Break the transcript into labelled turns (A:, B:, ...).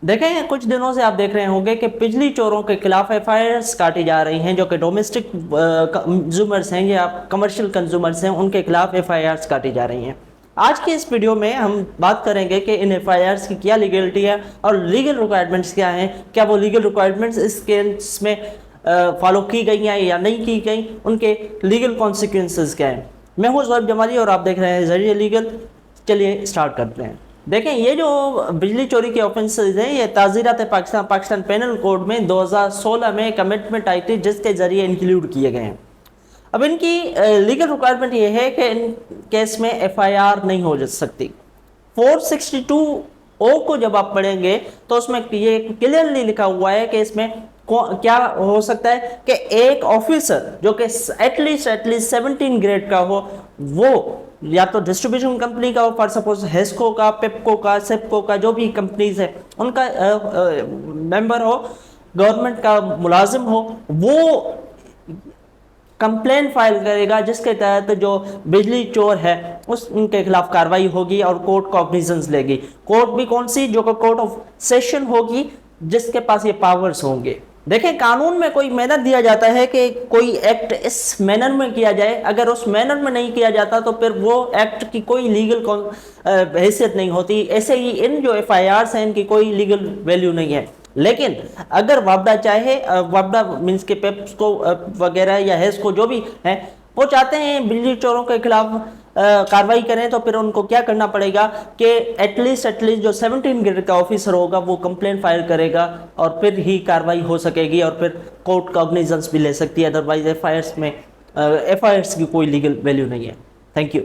A: देखें, कुछ दिनों से आप देख रहे होंगे कि बिजली चोरों के खिलाफ एफआईआर्स काटी जा रही हैं, जो कि डोमेस्टिक कंज्यूमर्स हैं या कमर्शियल कंज्यूमर्स हैं, उनके खिलाफ एफआईआर्स काटी जा रही हैं। आज की इस वीडियो में हम बात करेंगे कि इन एफआईआर्स की क्या लीगलिटी है और लीगल रिक्वायरमेंट्स क्या हैं, क्या वो लीगल रिक्वायरमेंट्स इस केस में फॉलो की गई हैं या नहीं की गई, उनके लीगल कॉन्सिक्वेंसेस क्या हैं। मैं हूँ ज़ोहैब जमाली और आप देख रहे हैं ज़रिए लीगल। चलिए स्टार्ट करते हैं। देखें, ये जो बिजली चोरी के ऑफेंसेस हैं, ये ताज़ीरात पाकिस्तान पेनल कोड में 2016 में एक अमेंडमेंट आई थी, जिसके ज़रिए इंक्लूड किए गए हैं। अब इनकी लीगल रिक्वायरमेंट ये है कि इन केस में एफआईआर नहीं हो सकती। 462 को जब आप पढ़ेंगे तो उसमें ये क्लियरली लिखा हुआ है कि इसमें क्या हो सकता है कि एक ऑफिसर जो कि एटलीस्ट 17 ग्रेड का हो, वो या तो डिस्ट्रीब्यूशन कंपनी का हो, फॉर सपोज हेस्को का, पेप्को का, सेप्को का, जो भी कंपनीज है उनका मेंबर हो, गवर्नमेंट का मुलाजिम हो, वो कंप्लेन फाइल करेगा, जिसके तहत जो बिजली चोर है उनके खिलाफ कार्रवाई होगी और कोर्ट कॉग्निजेंस लेगी। कोर्ट भी कौन सी, जो कोर्ट ऑफ सेशन होगी, जिसके पास ये पावर्स होंगे। देखें, कानून में कोई मैनर दिया जाता है कि कोई एक्ट इस मैनर में किया जाए, अगर उस मैनर में नहीं किया जाता तो फिर वो एक्ट की कोई लीगल हैसियत नहीं होती। ऐसे ही इन जो एफआईआर्स हैं, इनकी कोई लीगल वैल्यू नहीं है। लेकिन अगर वापडा चाहे, वापडा मीन्स के पेप्को वगैरह या हेस्को जो भी है, वो चाहते हैं बिजली चोरों के खिलाफ कार्रवाई करें, तो फिर उनको क्या करना पड़ेगा कि एटलीस्ट जो 17 ग्रेड का ऑफिसर होगा वो कंप्लेंट फाइल करेगा और फिर ही कार्रवाई हो सकेगी और फिर कोर्ट कॉग्निजेंस भी ले सकती है। अदरवाइज एफआईआर्स की कोई लीगल वैल्यू नहीं है। Thank you.